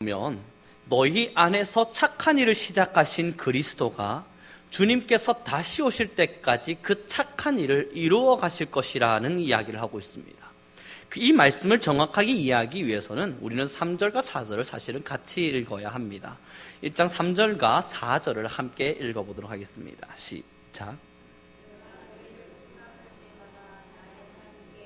보면 너희 안에서 착한 일을 시작하신 그리스도가 주님께서 다시 오실 때까지 그 착한 일을 이루어 가실 것이라는 이야기를 하고 있습니다. 이 말씀을 정확하게 이해하기 위해서는 우리는 3절과 4절을 사실은 같이 읽어야 합니다. 1장 3절과 4절을 함께 읽어보도록 하겠습니다. 시작.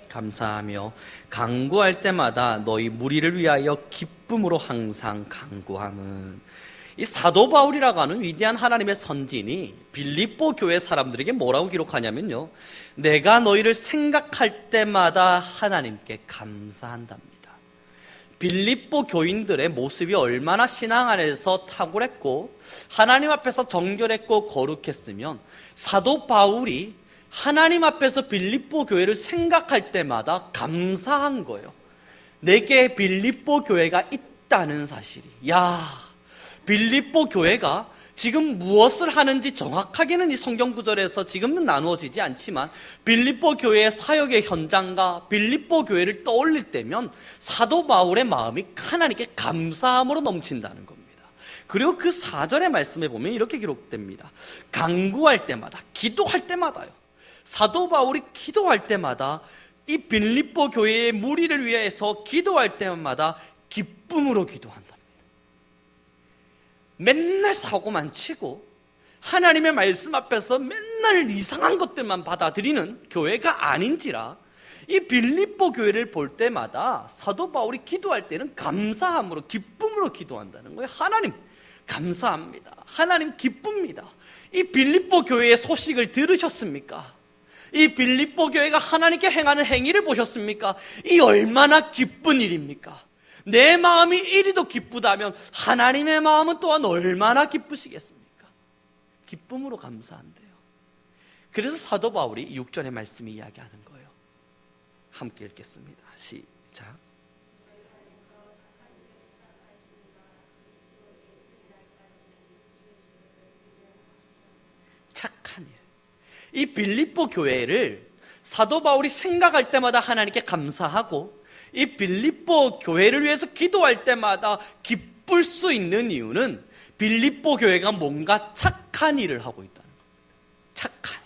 감사하며 간구할 때마다 너희 무리를 위하여 기쁨으로 항상 간구함은, 이 사도 바울이라고 하는 위대한 하나님의 선지인이 빌립보 교회 사람들에게 뭐라고 기록하냐면요, 내가 너희를 생각할 때마다 하나님께 감사한답니다. 빌립보 교인들의 모습이 얼마나 신앙 안에서 탁월했고 하나님 앞에서 정결했고 거룩했으면 사도 바울이 하나님 앞에서 빌립보 교회를 생각할 때마다 감사한 거예요. 내게 빌립보 교회가 있다는 사실이. 빌립보 교회가 지금 무엇을 하는지 정확하게는 이 성경 구절에서 지금은 나누어지지 않지만 빌립보 교회의 사역의 현장과 빌립보 교회를 떠올릴 때면 사도 바울의 마음이 하나님께 감사함으로 넘친다는 겁니다. 그리고 그 4절의 말씀에 보면 이렇게 기록됩니다. 간구할 때마다, 기도할 때마다요. 사도 바울이 기도할 때마다 이 빌립보 교회의 무리를 위해서 기도할 때마다 기쁨으로 기도한답니다. 맨날 사고만 치고 하나님의 말씀 앞에서 맨날 이상한 것들만 받아들이는 교회가 아닌지라 이 빌립보 교회를 볼 때마다 사도 바울이 기도할 때는 감사함으로, 기쁨으로 기도한다는 거예요. 하나님 감사합니다. 하나님 기쁩니다. 이 빌립보 교회의 소식을 들으셨습니까? 이 빌립보 교회가 하나님께 행하는 행위를 보셨습니까? 이 얼마나 기쁜 일입니까? 내 마음이 이리도 기쁘다면 하나님의 마음은 또한 얼마나 기쁘시겠습니까? 기쁨으로 감사한대요. 그래서 사도 바울이 6절의 말씀이 이야기하는 거예요. 함께 읽겠습니다. 시작. 착한 일. 이 빌립보 교회를 사도 바울이 생각할 때마다 하나님께 감사하고 이 빌립보 교회를 위해서 기도할 때마다 기쁠 수 있는 이유는 빌립보 교회가 뭔가 착한 일을 하고 있다는 겁니다. 착한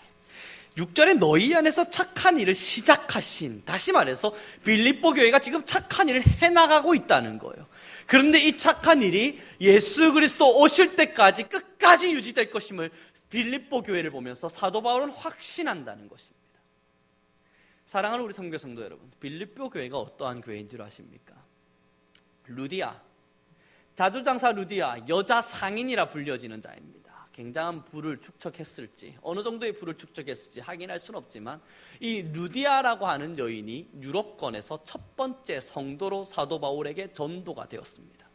일. 6절에 너희 안에서 착한 일을 시작하신, 다시 말해서 빌립보 교회가 지금 착한 일을 해나가고 있다는 거예요. 그런데 이 착한 일이 예수 그리스도 오실 때까지 끝까지 유지될 것임을 빌립보 교회를 보면서 사도 바울은 확신한다는 것입니다. 사랑하는 우리 선교 성도 여러분, 빌립보 교회가 어떠한 교회인 줄 아십니까? 루디아, 자주장사 루디아, 여자 상인이라 불려지는 자입니다. 굉장한 부를 축적했을지, 어느 정도의 부를 축적했을지 확인할 수는 없지만 이 루디아라고 하는 여인이 유럽권에서 첫 번째 성도로 사도 바울에게 전도가 되었습니다.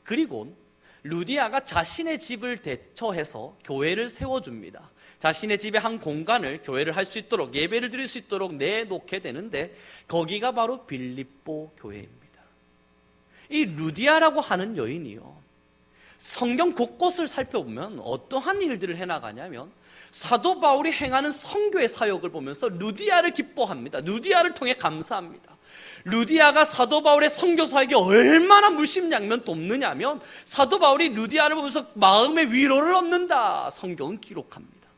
그리고 루디아가 자신의 집을 대처해서 교회를 세워줍니다. 자신의 집의 한 공간을 교회를 할 수 있도록, 예배를 드릴 수 있도록 내놓게 되는데 거기가 바로 빌립보 교회입니다. 이 루디아라고 하는 여인이요, 성경 곳곳을 살펴보면 어떠한 일들을 해나가냐면 사도 바울이 행하는 선교의 사역을 보면서 루디아를 기뻐합니다. 루디아를 통해 감사합니다. 루디아가 사도 바울의 선교 사역이 얼마나 물심양면 돕느냐면 사도 바울이 루디아를 보면서 마음의 위로를 얻는다, 성경은 기록합니다.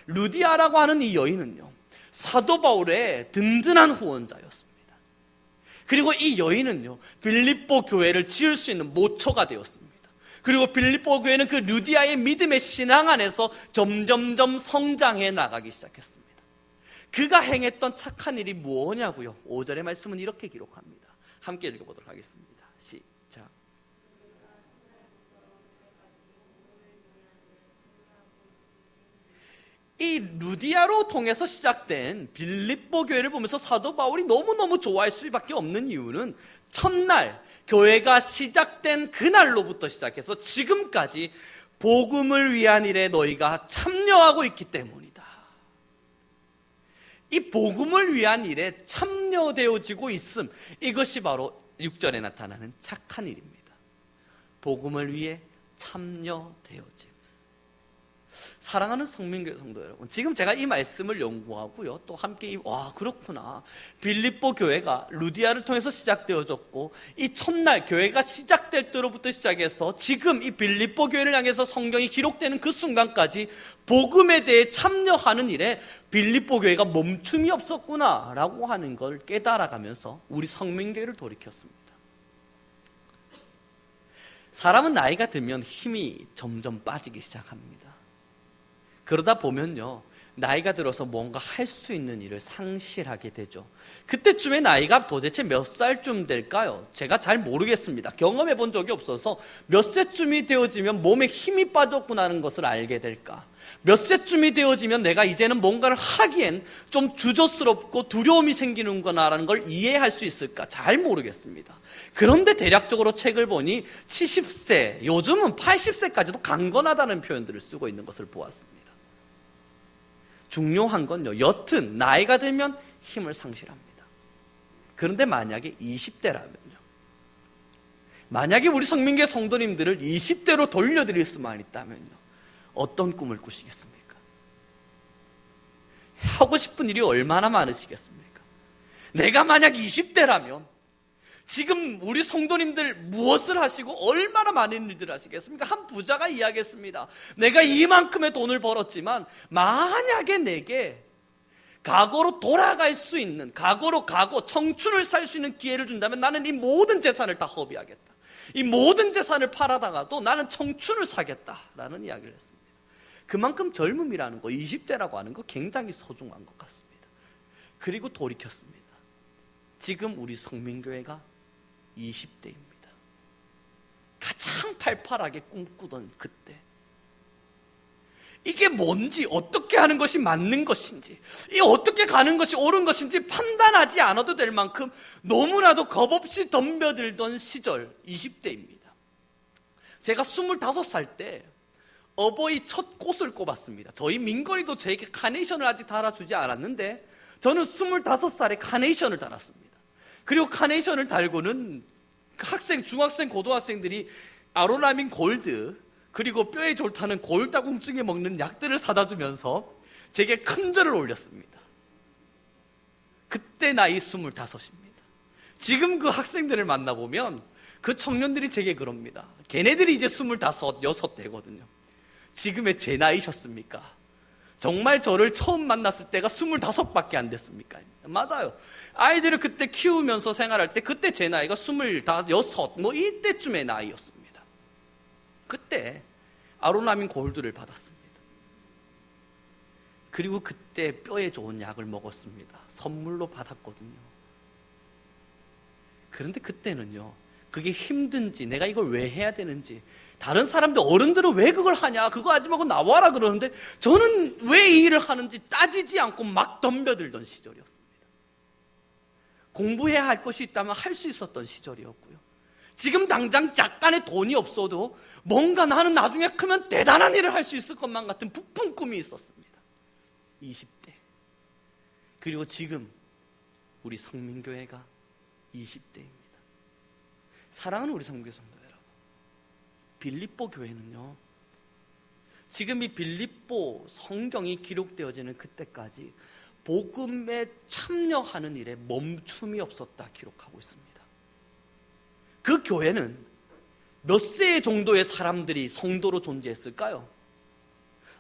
루디아라고 하는 이 여인은요, 사도 바울의 든든한 후원자였습니다. 그리고 이 여인은요, 빌립보 교회를 지을 수 있는 모처가 되었습니다. 그리고 빌립보 교회는 그 루디아의 믿음의 신앙 안에서 점점점 성장해 나가기 시작했습니다. 그가 행했던 착한 일이 무엇이냐고요? 5절의 말씀은 이렇게 기록합니다. 함께 읽어보도록 하겠습니다. 시작. 이 루디아로 통해서 시작된 빌립보 교회를 보면서 사도 바울이 너무너무 좋아할 수밖에 없는 이유는 첫날 교회가 시작된 그날로부터 시작해서 지금까지 복음을 위한 일에 너희가 참여하고 있기 때문이다. 이 복음을 위한 일에 참여되어지고 있음, 이것이 바로 6절에 나타나는 착한 일입니다. 복음을 위해 참여되어짐. 사랑하는 성민교회 성도 여러분, 지금 제가 이 말씀을 연구하고요, 또 함께 그렇구나, 빌립보 교회가 루디아를 통해서 시작되어졌고, 이 첫날 교회가 시작될 때로부터 시작해서 지금 이 빌립보 교회를 향해서 성경이 기록되는 그 순간까지 복음에 대해 참여하는 일에 빌립보 교회가 멈춤이 없었구나 라고 하는 걸 깨달아가면서 우리 성민교회를 돌이켰습니다. 사람은 나이가 들면 힘이 점점 빠지기 시작합니다. 그러다 보면요, 나이가 들어서 뭔가 할 수 있는 일을 상실하게 되죠. 그때쯤에 나이가 도대체 몇 살쯤 될까요? 제가 잘 모르겠습니다. 경험해 본 적이 없어서 몇 세쯤이 되어지면 몸에 힘이 빠졌구나 하는 것을 알게 될까? 몇 세쯤이 되어지면 내가 이제는 뭔가를 하기엔 좀 주저스럽고 두려움이 생기는구나라는 걸 이해할 수 있을까? 잘 모르겠습니다. 그런데 대략적으로 책을 보니 70세, 요즘은 80세까지도 강건하다는 표현들을 쓰고 있는 것을 보았습니다. 중요한 건요, 여튼 나이가 들면 힘을 상실합니다. 그런데 만약에 20대라면요, 만약에 우리 성민교회 성도님들을 20대로 돌려드릴 수만 있다면요, 어떤 꿈을 꾸시겠습니까? 하고 싶은 일이 얼마나 많으시겠습니까? 내가 만약 20대라면 지금 우리 성도님들 무엇을 하시고 얼마나 많은 일들을 하시겠습니까? 한 부자가 이야기했습니다. 내가 이만큼의 돈을 벌었지만 만약에 내게 과거로 돌아갈 수 있는, 과거로 청춘을 살 수 있는 기회를 준다면 나는 이 모든 재산을 다 허비하겠다. 이 모든 재산을 팔아다가도 나는 청춘을 사겠다라는 이야기를 했습니다. 그만큼 젊음이라는 거, 20대라고 하는 거 굉장히 소중한 것 같습니다. 그리고 돌이켰습니다. 지금 우리 성민교회가 20대입니다. 가장 팔팔하게 꿈꾸던 그때, 이게 뭔지, 어떻게 하는 것이 맞는 것인지, 이 어떻게 가는 것이 옳은 것인지 판단하지 않아도 될 만큼 너무나도 겁없이 덤벼들던 시절 20대입니다. 제가 25살 때 어버이 첫 꽃을 꼽았습니다. 저희 민걸이도 저에게 카네이션을 아직 달아주지 않았는데 저는 25살에 카네이션을 달았습니다. 그리고 카네이션을 달고는 학생, 중학생, 고등학생들이 아로나민 골드, 그리고 뼈에 좋다는 골다공증에 먹는 약들을 사다 주면서 제게 큰 절을 올렸습니다. 그때 나이 25입니다. 지금 그 학생들을 만나보면 그 청년들이 제게 그럽니다. 걔네들이 이제 25, 6 되거든요. 지금의 제 나이셨습니까? 정말 저를 처음 만났을 때가 25밖에 안 됐습니까? 맞아요. 아이들을 그때 키우면서 생활할 때 그때 제 나이가 25, 뭐 이때쯤의 나이였습니다. 그때 아로나민 골드를 받았습니다. 그리고 그때 뼈에 좋은 약을 먹었습니다. 선물로 받았거든요. 그런데 그때는요, 그게 힘든지 내가 이걸 왜 해야 되는지, 다른 사람들, 어른들은 왜 그걸 하냐, 그거 하지 말고 나와라 그러는데 저는 왜 이 일을 하는지 따지지 않고 막 덤벼들던 시절이었습니다. 공부해야 할 것이 있다면 할 수 있었던 시절이었고요, 지금 당장 약간의 돈이 없어도 뭔가 나는 나중에 크면 대단한 일을 할 수 있을 것만 같은 부푼 꿈이 있었습니다. 20대. 그리고 지금 우리 성민교회가 20대입니다. 사랑하는 우리 성민교회 성도 여러분, 빌립보 교회는요, 지금 이 빌립보 성경이 기록되어지는 그때까지 복음에 참여하는 일에 멈춤이 없었다 기록하고 있습니다. 그 교회는 몇 세 정도의 사람들이 성도로 존재했을까요?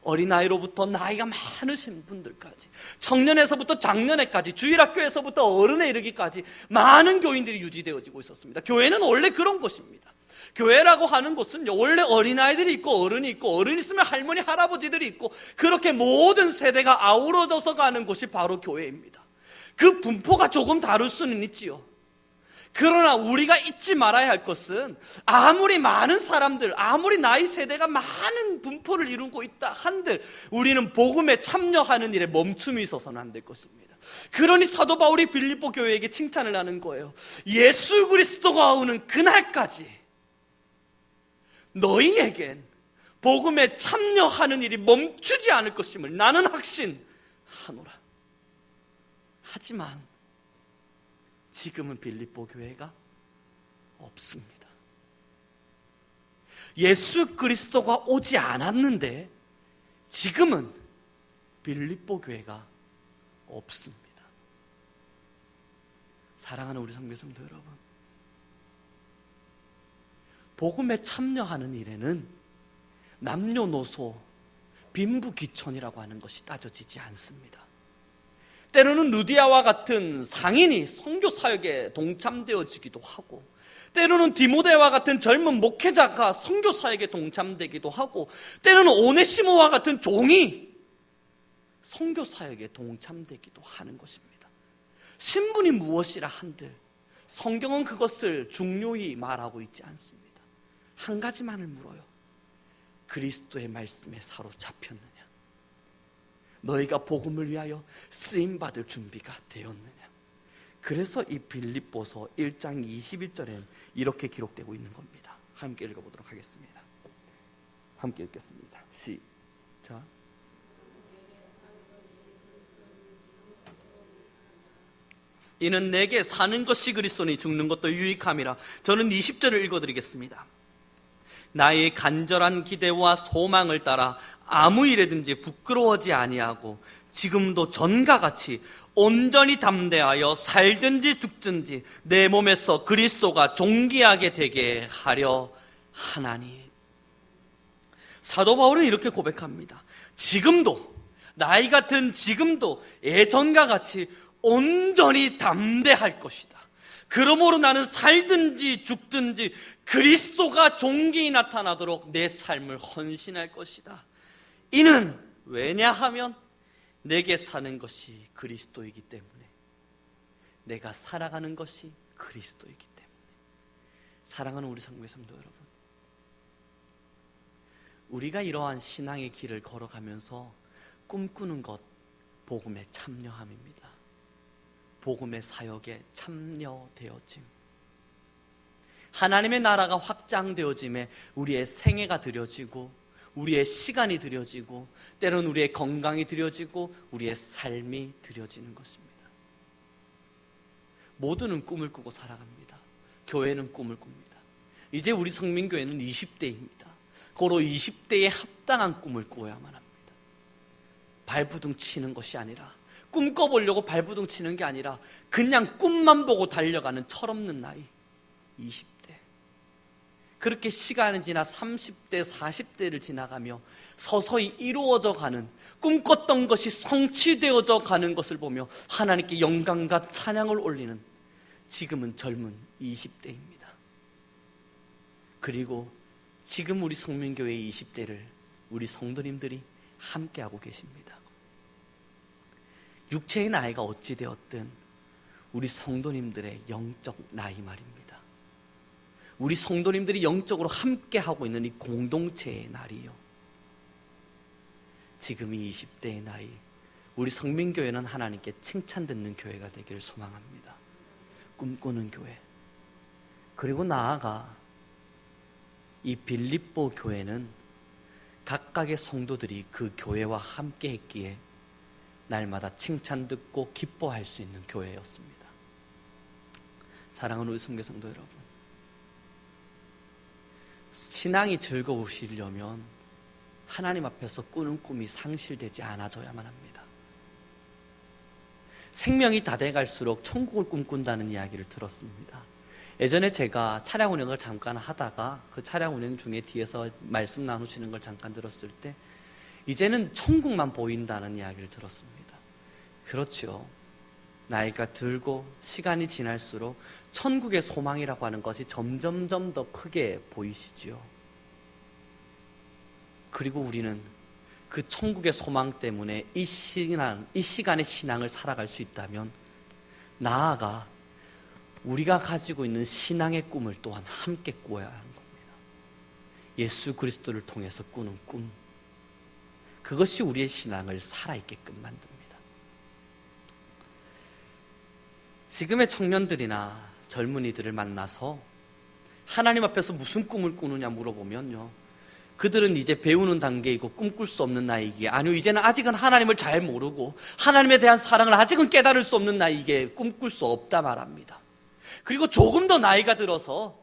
어린아이로부터 나이가 많으신 분들까지, 청년에서부터 장년에까지, 주일학교에서부터 어른에 이르기까지 많은 교인들이 유지되어지고 있었습니다. 교회는 원래 그런 곳입니다. 교회라고 하는 곳은 원래 어린아이들이 있고 어른이 있고, 어른이 있으면 할머니 할아버지들이 있고, 그렇게 모든 세대가 아우러져서 가는 곳이 바로 교회입니다. 그 분포가 조금 다를 수는 있지요. 그러나 우리가 잊지 말아야 할 것은, 아무리 많은 사람들, 아무리 나이 세대가 많은 분포를 이루고 있다 한들 우리는 복음에 참여하는 일에 멈춤이 있어서는 안 될 것입니다. 그러니 사도 바울이 빌립보 교회에게 칭찬을 하는 거예요. 예수 그리스도가 오는 그날까지 너희에겐 복음에 참여하는 일이 멈추지 않을 것임을 나는 확신하노라. 하지만 지금은 빌립보 교회가 없습니다. 예수 그리스도가 오지 않았는데 지금은 빌립보 교회가 없습니다. 사랑하는 우리 성도 여러분, 복음에 참여하는 일에는 남녀노소, 빈부귀천이라고 하는 것이 따져지지 않습니다. 때로는 루디아와 같은 상인이 선교 사역에 동참되어지기도 하고, 때로는 디모데와 같은 젊은 목회자가 선교 사역에 동참되기도 하고, 때로는 오네시모와 같은 종이 선교 사역에 동참되기도 하는 것입니다. 신분이 무엇이라 한들 성경은 그것을 중요히 말하고 있지 않습니다. 한 가지만을 물어요. 그리스도의 말씀에 사로잡혔느냐? 너희가 복음을 위하여 쓰임받을 준비가 되었느냐? 그래서 이 빌립보서 1장 21절엔 이렇게 기록되고 있는 겁니다. 함께 읽어보도록 하겠습니다. 함께 읽겠습니다. 시작. 이는 내게 사는 것이 그리스도니 죽는 것도 유익함이라. 저는 20절을 읽어드리겠습니다. 나의 간절한 기대와 소망을 따라 아무 일에든지 부끄러워하지 아니하고 지금도 전과 같이 온전히 담대하여 살든지 죽든지 내 몸에서 그리스도가 존귀하게 되게 하려 하나니. 사도 바울은 이렇게 고백합니다. 지금도, 나이 같은 지금도 예전과 같이 온전히 담대할 것이다. 그러므로 나는 살든지 죽든지 그리스도가 존귀히 나타나도록 내 삶을 헌신할 것이다. 이는 왜냐하면 내게 사는 것이 그리스도이기 때문에, 내가 살아가는 것이 그리스도이기 때문에. 사랑하는 우리 성도의 성도 여러분, 우리가 이러한 신앙의 길을 걸어가면서 꿈꾸는 것, 복음에 참여함입니다. 복음의 사역에 참여되어짐. 하나님의 나라가 확장되어짐에 우리의 생애가 드려지고, 우리의 시간이 드려지고, 때로는 우리의 건강이 드려지고, 우리의 삶이 드려지는 것입니다. 모두는 꿈을 꾸고 살아갑니다. 교회는 꿈을 꿉니다. 이제 우리 성민교회는 20대입니다. 고로 20대에 합당한 꿈을 꾸어야만 합니다. 발부둥 치는 것이 아니라, 꿈꿔보려고 발부둥 치는 게 아니라 그냥 꿈만 보고 달려가는 철없는 나이 20대. 그렇게 시간이 지나 30대, 40대를 지나가며 서서히 이루어져 가는, 꿈꿨던 것이 성취되어져 가는 것을 보며 하나님께 영광과 찬양을 올리는 지금은 젊은 20대입니다. 그리고 지금 우리 성민교회의 20대를 우리 성도님들이 함께하고 계십니다. 육체의 나이가 어찌 되었든 우리 성도님들의 영적 나이 말입니다. 우리 성도님들이 영적으로 함께하고 있는 이 공동체의 날이요, 지금이 20대의 나이, 우리 성민교회는 하나님께 칭찬 듣는 교회가 되기를 소망합니다. 꿈꾸는 교회. 그리고 나아가 이 빌립보 교회는 각각의 성도들이 그 교회와 함께 했기에 날마다 칭찬 듣고 기뻐할 수 있는 교회였습니다. 사랑하는 우리 성교 성도 여러분, 신앙이 즐거우시려면 하나님 앞에서 꾸는 꿈이 상실되지 않아져야만 합니다. 생명이 다 돼갈수록 천국을 꿈꾼다는 이야기를 들었습니다. 예전에 제가 차량 운행을 잠깐 하다가 그 차량 운행 중에 뒤에서 말씀 나누시는 걸 잠깐 들었을 때 이제는 천국만 보인다는 이야기를 들었습니다. 그렇죠. 나이가 들고 시간이 지날수록 천국의 소망이라고 하는 것이 점점점 더 크게 보이시지요. 그리고 우리는 그 천국의 소망 때문에 이 시간의 신앙을 살아갈 수 있다면 나아가 우리가 가지고 있는 신앙의 꿈을 또한 함께 꾸어야 하는 겁니다. 예수 그리스도를 통해서 꾸는 꿈, 그것이 우리의 신앙을 살아있게끔 만듭니다. 지금의 청년들이나 젊은이들을 만나서 하나님 앞에서 무슨 꿈을 꾸느냐 물어보면요, 그들은 이제 배우는 단계이고 꿈꿀 수 없는 나이기에, 아니요, 이제는 아직은 하나님을 잘 모르고 하나님에 대한 사랑을 아직은 깨달을 수 없는 나이기에 꿈꿀 수 없다 말합니다. 그리고 조금 더 나이가 들어서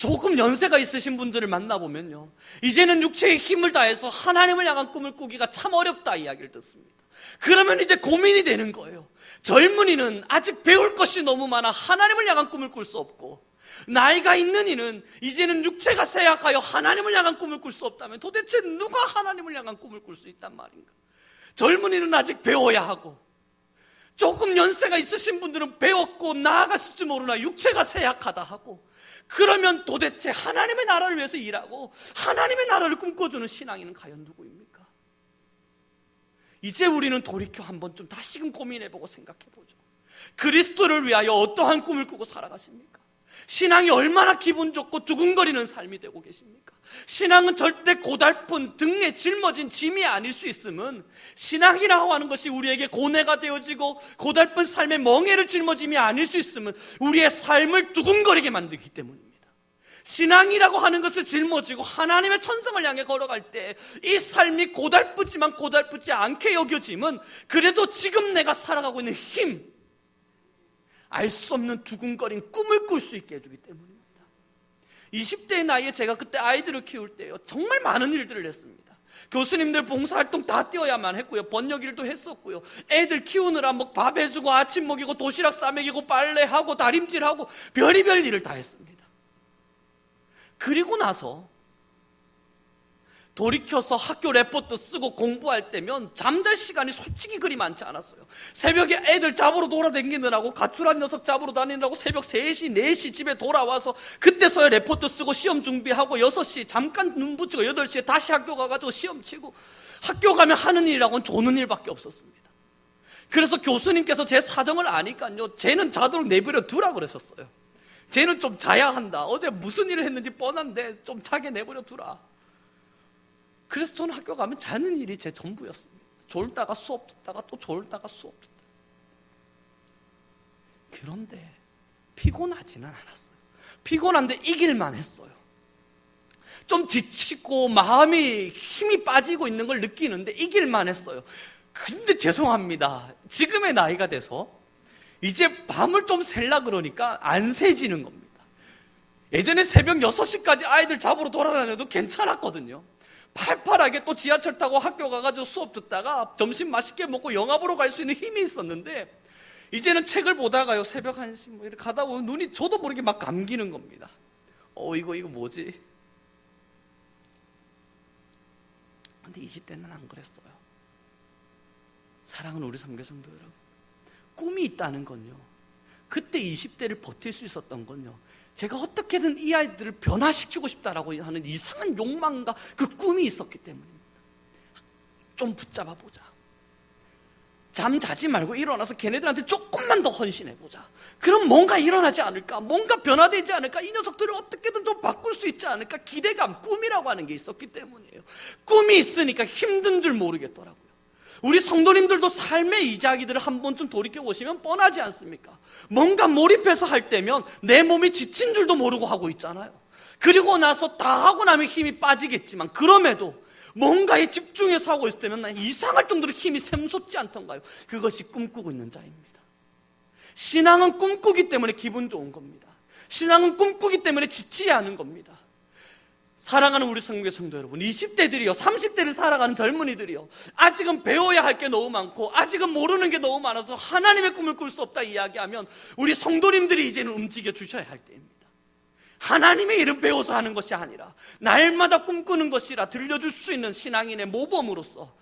조금 연세가 있으신 분들을 만나보면요, 이제는 육체의 힘을 다해서 하나님을 향한 꿈을 꾸기가 참 어렵다 이야기를 듣습니다. 그러면 이제 고민이 되는 거예요. 젊은이는 아직 배울 것이 너무 많아 하나님을 향한 꿈을 꿀 수 없고, 나이가 있는 이는 이제는 육체가 쇠약하여 하나님을 향한 꿈을 꿀 수 없다면 도대체 누가 하나님을 향한 꿈을 꿀 수 있단 말인가? 젊은이는 아직 배워야 하고, 조금 연세가 있으신 분들은 배웠고 나아갔을지 모르나 육체가 쇠약하다 하고, 그러면 도대체 하나님의 나라를 위해서 일하고 하나님의 나라를 꿈꿔주는 신앙인은 과연 누구입니까? 이제 우리는 돌이켜 한번 좀 다시금 고민해보고 생각해보죠. 그리스도를 위하여 어떠한 꿈을 꾸고 살아가십니까? 신앙이 얼마나 기분 좋고 두근거리는 삶이 되고 계십니까? 신앙은 절대 고달픈 등에 짊어진 짐이 아닐 수 있음은, 신앙이라고 하는 것이 우리에게 고뇌가 되어지고 고달픈 삶의 멍에를 짊어짐이 아닐 수 있음은 우리의 삶을 두근거리게 만들기 때문입니다. 신앙이라고 하는 것을 짊어지고 하나님의 천성을 향해 걸어갈 때 이 삶이 고달프지만 고달프지 않게 여겨짐은 그래도 지금 내가 살아가고 있는 힘, 알 수 없는 두근거린 꿈을 꿀 수 있게 해주기 때문입니다. 20대의 나이에 제가 그때 아이들을 키울 때요, 정말 많은 일들을 했습니다. 교수님들 봉사활동 다 뛰어야만 했고요, 번역 일도 했었고요, 애들 키우느라 뭐 밥 해주고 아침 먹이고 도시락 싸먹이고 빨래하고 다림질하고 별의별 일을 다 했습니다. 그리고 나서 돌이켜서 학교 레포트 쓰고 공부할 때면 잠잘 시간이 솔직히 그리 많지 않았어요. 새벽에 애들 잡으러 돌아다니느라고, 가출한 녀석 잡으러 다니느라고 새벽 3시, 4시 집에 돌아와서 그때서야 레포트 쓰고 시험 준비하고 6시 잠깐 눈 붙이고 8시에 다시 학교 가가지고 시험 치고, 학교 가면 하는 일이라고는 조는 일밖에 없었습니다. 그래서 교수님께서 제 사정을 아니까요, 쟤는 자도록 내버려 두라 그러셨어요. 쟤는 좀 자야 한다. 어제 무슨 일을 했는지 뻔한데 좀 자게 내버려 두라. 그래서 저는 학교 가면 자는 일이 제 전부였습니다. 졸다가 수업 듣다가 또 졸다가 수업 듣다가. 그런데 피곤하지는 않았어요. 피곤한데 이길만 했어요. 좀 지치고 마음이 힘이 빠지고 있는 걸 느끼는데 이길만 했어요. 근데 죄송합니다, 지금의 나이가 돼서 이제 밤을 좀 셀라 그러니까 안 새지는 겁니다. 예전에 새벽 6시까지 아이들 잡으러 돌아다녀도 괜찮았거든요. 팔팔하게 또 지하철 타고 학교 가가지고 수업 듣다가 점심 맛있게 먹고 영화 보러 갈 수 있는 힘이 있었는데, 이제는 책을 보다가요, 새벽 1시 뭐 이렇게 가다 보면 눈이 저도 모르게 막 감기는 겁니다. 이거 뭐지? 근데 20대는 안 그랬어요. 사랑하는 우리 선교성도 여러분, 꿈이 있다는 건요, 그때 20대를 버틸 수 있었던 건요, 제가 어떻게든 이 아이들을 변화시키고 싶다라고 하는 이상한 욕망과 그 꿈이 있었기 때문입니다. 좀 붙잡아 보자. 잠 자지 말고 일어나서 걔네들한테 조금만 더 헌신해 보자. 그럼 뭔가 일어나지 않을까? 뭔가 변화되지 않을까? 이 녀석들을 어떻게든 좀 바꿀 수 있지 않을까? 기대감, 꿈이라고 하는 게 있었기 때문이에요. 꿈이 있으니까 힘든 줄 모르겠더라고요. 우리 성도님들도 삶의 이야기들을 한 번쯤 돌이켜보시면 뻔하지 않습니까? 뭔가 몰입해서 할 때면 내 몸이 지친 줄도 모르고 하고 있잖아요. 그리고 나서 다 하고 나면 힘이 빠지겠지만, 그럼에도 뭔가에 집중해서 하고 있을 때면 난 이상할 정도로 힘이 샘솟지 않던가요? 그것이 꿈꾸고 있는 자입니다. 신앙은 꿈꾸기 때문에 기분 좋은 겁니다. 신앙은 꿈꾸기 때문에 지치지 않은 겁니다. 사랑하는 우리 성교회 성도 여러분, 20대들이요, 30대를 살아가는 젊은이들이요, 아직은 배워야 할 게 너무 많고 아직은 모르는 게 너무 많아서 하나님의 꿈을 꿀 수 없다 이야기하면, 우리 성도님들이 이제는 움직여 주셔야 할 때입니다. 하나님의 일은 배워서 하는 것이 아니라 날마다 꿈꾸는 것이라 들려줄 수 있는 신앙인의 모범으로서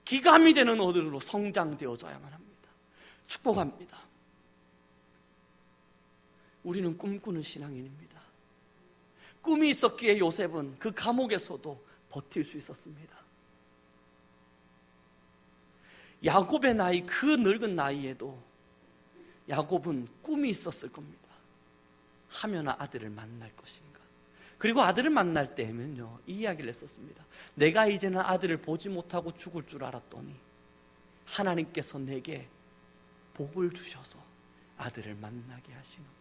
기감이 되는 어른으로 성장되어져야만 합니다. 축복합니다. 우리는 꿈꾸는 신앙인입니다. 꿈이 있었기에 요셉은 그 감옥에서도 버틸 수 있었습니다. 야곱의 나이, 그 늙은 나이에도 야곱은 꿈이 있었을 겁니다. 하면아 아들을 만날 것인가. 그리고 아들을 만날 때면요, 이 이야기를 했었습니다. 내가 이제는 아들을 보지 못하고 죽을 줄 알았더니 하나님께서 내게 복을 주셔서 아들을 만나게 하시는구나.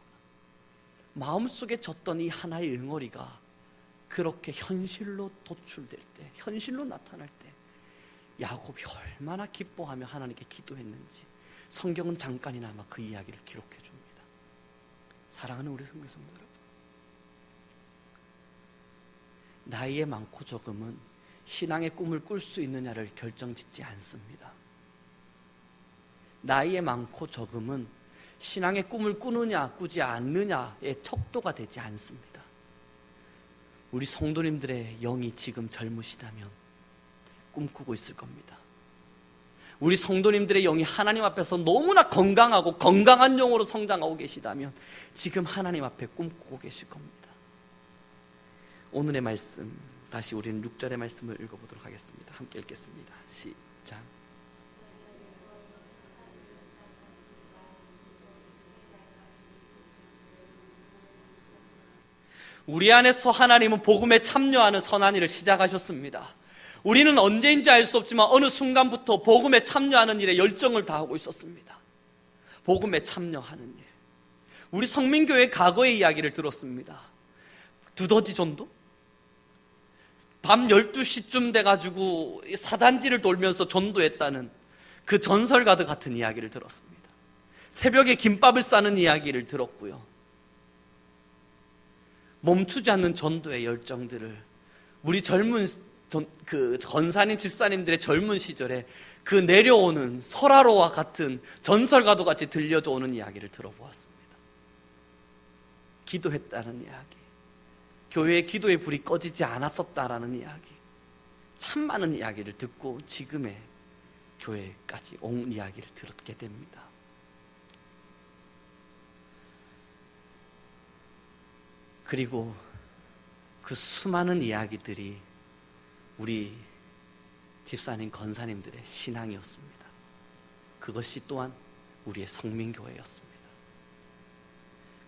마음속에 졌던 이 하나의 응어리가 그렇게 현실로 도출될 때, 현실로 나타날 때 야곱이 얼마나 기뻐하며 하나님께 기도했는지 성경은 잠깐이나마 그 이야기를 기록해 줍니다. 사랑하는 우리 성도 여러분, 나이에 많고 적음은 신앙의 꿈을 꿀 수 있느냐를 결정짓지 않습니다. 나이에 많고 적음은 신앙의 꿈을 꾸느냐 꾸지 않느냐의 척도가 되지 않습니다. 우리 성도님들의 영이 지금 젊으시다면 꿈꾸고 있을 겁니다. 우리 성도님들의 영이 하나님 앞에서 너무나 건강하고 건강한 영으로 성장하고 계시다면 지금 하나님 앞에 꿈꾸고 계실 겁니다. 오늘의 말씀, 다시 우리는 6절의 말씀을 읽어보도록 하겠습니다. 함께 읽겠습니다. 시작. 우리 안에서 하나님은 복음에 참여하는 선한 일을 시작하셨습니다. 우리는 언제인지 알 수 없지만 어느 순간부터 복음에 참여하는 일에 열정을 다하고 있었습니다. 복음에 참여하는 일. 우리 성민교회 과거의 이야기를 들었습니다. 두더지 전도? 밤 12시쯤 돼가지고 사단지를 돌면서 전도했다는 그 전설과도 같은 이야기를 들었습니다. 새벽에 김밥을 싸는 이야기를 들었고요. 멈추지 않는 전도의 열정들을 우리 젊은 그 권사님, 집사님들의 젊은 시절에 그 내려오는 설화로와 같은 전설과도 같이 들려져 오는 이야기를 들어보았습니다. 기도했다는 이야기, 교회의 기도의 불이 꺼지지 않았었다라는 이야기, 참 많은 이야기를 듣고 지금의 교회까지 온 이야기를 들었게 됩니다. 그리고 그 수많은 이야기들이 우리 집사님, 권사님들의 신앙이었습니다. 그것이 또한 우리의 성민교회였습니다.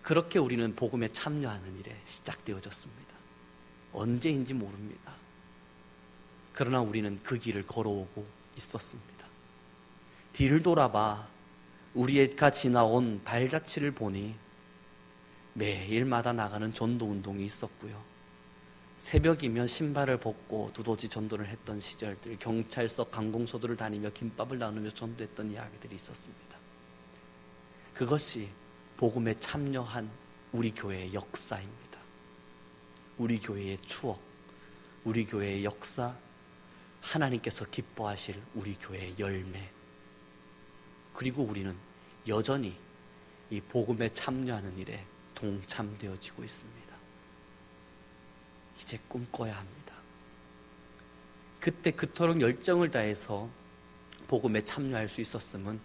그렇게 우리는 복음에 참여하는 일에 시작되어졌습니다. 언제인지 모릅니다. 그러나 우리는 그 길을 걸어오고 있었습니다. 뒤를 돌아봐 우리가 지나온 발자취를 보니 매일마다 나가는 전도운동이 있었고요. 새벽이면 신발을 벗고 두더지 전도를 했던 시절들, 경찰서, 관공서들을 다니며 김밥을 나누며 전도했던 이야기들이 있었습니다. 그것이 복음에 참여한 우리 교회의 역사입니다. 우리 교회의 추억, 우리 교회의 역사, 하나님께서 기뻐하실 우리 교회의 열매. 그리고 우리는 여전히 이 복음에 참여하는 일에 동참되어지고 있습니다. 이제 꿈꿔야 합니다. 그때 그토록 열정을 다해서 복음에 참여할 수 있었음은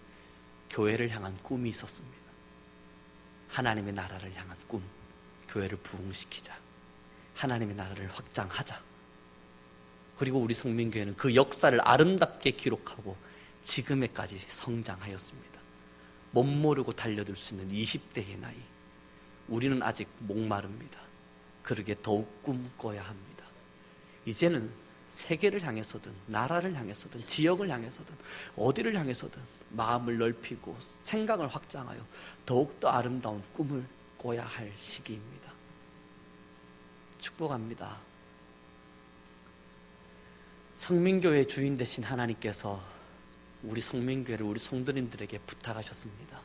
교회를 향한 꿈이 있었습니다. 하나님의 나라를 향한 꿈, 교회를 부흥시키자, 하나님의 나라를 확장하자. 그리고 우리 성민교회는 그 역사를 아름답게 기록하고 지금에까지 성장하였습니다. 못 모르고 달려들 수 있는 20대의 나이, 우리는 아직 목마릅니다. 그러게 더욱 꿈꿔야 합니다. 이제는 세계를 향해서든 나라를 향해서든 지역을 향해서든 어디를 향해서든 마음을 넓히고 생각을 확장하여 더욱더 아름다운 꿈을 꿔야 할 시기입니다. 축복합니다. 성민교회의 주인 되신 하나님께서 우리 성민교회를 우리 성도님들에게 부탁하셨습니다.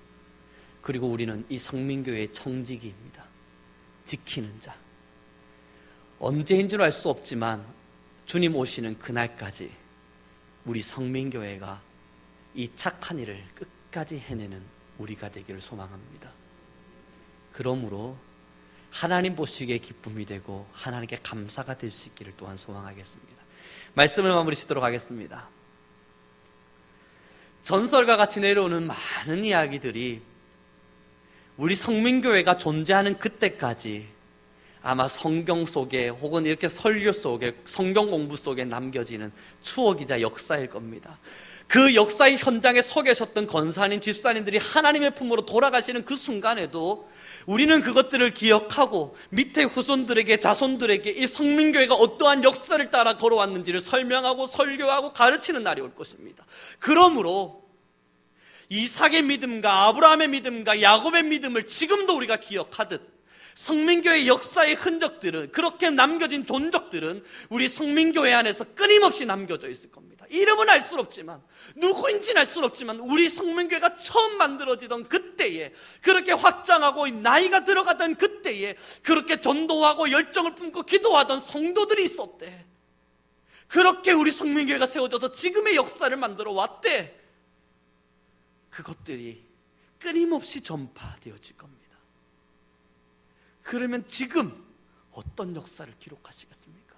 그리고 우리는 이 성민교회의 청지기입니다. 지키는 자. 언제인 줄 알 수 없지만 주님 오시는 그날까지 우리 성민교회가 이 착한 일을 끝까지 해내는 우리가 되기를 소망합니다. 그러므로 하나님 보시기에 기쁨이 되고 하나님께 감사가 될 수 있기를 또한 소망하겠습니다. 말씀을 마무리 짓도록 하겠습니다. 전설과 같이 내려오는 많은 이야기들이 우리 성민교회가 존재하는 그때까지 아마 성경 속에 혹은 이렇게 설교 속에 성경 공부 속에 남겨지는 추억이자 역사일 겁니다. 그 역사의 현장에 서 계셨던 권사님, 집사님들이 하나님의 품으로 돌아가시는 그 순간에도 우리는 그것들을 기억하고 밑에 후손들에게, 자손들에게 이 성민교회가 어떠한 역사를 따라 걸어왔는지를 설명하고 설교하고 가르치는 날이 올 것입니다. 그러므로 이삭의 믿음과 아브라함의 믿음과 야곱의 믿음을 지금도 우리가 기억하듯 성민교회 역사의 흔적들은, 그렇게 남겨진 존적들은 우리 성민교회 안에서 끊임없이 남겨져 있을 겁니다. 이름은 알 수 없지만, 누구인지는 알 수 없지만 우리 성민교회가 처음 만들어지던 그때 그때에, 그렇게 확장하고 나이가 들어가던 그때에 그렇게 전도하고 열정을 품고 기도하던 성도들이 있었대. 그렇게 우리 성민교회가 세워져서 지금의 역사를 만들어 왔대. 그것들이 끊임없이 전파되어질 겁니다. 그러면 지금 어떤 역사를 기록하시겠습니까?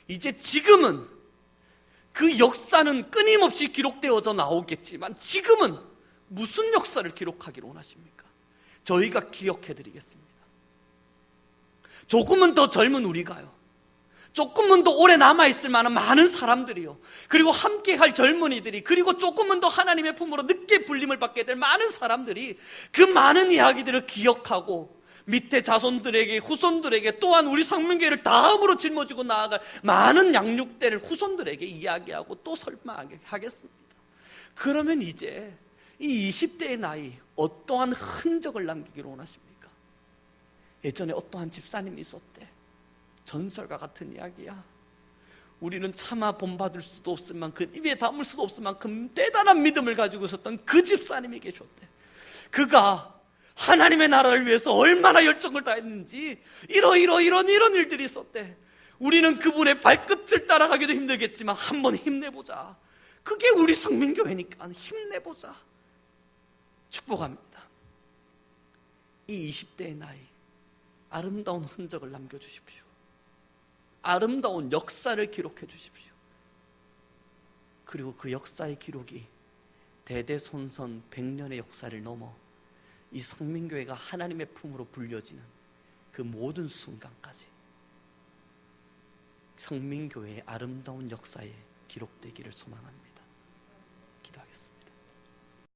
이제 지금은 그 역사는 끊임없이 기록되어져 나오겠지만 지금은 무슨 역사를 기록하기를 원하십니까? 저희가 기억해드리겠습니다. 조금은 더 젊은 우리가요, 조금은 더 오래 남아있을 만한 많은 사람들이요, 그리고 함께할 젊은이들이, 그리고 조금은 더 하나님의 품으로 늦게 불림을 받게 될 많은 사람들이 그 많은 이야기들을 기억하고 밑에 자손들에게, 후손들에게, 또한 우리 성민교회를 다음으로 짊어지고 나아갈 많은 양육대를 후손들에게 이야기하고 또 설명하겠습니다. 그러면 이제 이 20대의 나이 어떠한 흔적을 남기기를 원하십니까? 예전에 어떠한 집사님이 있었대. 전설과 같은 이야기야. 우리는 차마 본받을 수도 없을 만큼, 입에 담을 수도 없을 만큼 대단한 믿음을 가지고 있었던 그 집사님이 계셨대. 그가 하나님의 나라를 위해서 얼마나 열정을 다했는지 이런 일들이 있었대. 우리는 그분의 발끝을 따라가기도 힘들겠지만 한번 힘내보자. 그게 우리 성민교회니까 힘내보자. 축복합니다. 이 20대의 나이 아름다운 흔적을 남겨주십시오. 아름다운 역사를 기록해 주십시오. 그리고 그 역사의 기록이 대대손손 100년의 역사를 넘어 이 성민교회가 하나님의 품으로 불려지는 그 모든 순간까지 성민교회의 아름다운 역사에 기록되기를 소망합니다. 기도하겠습니다.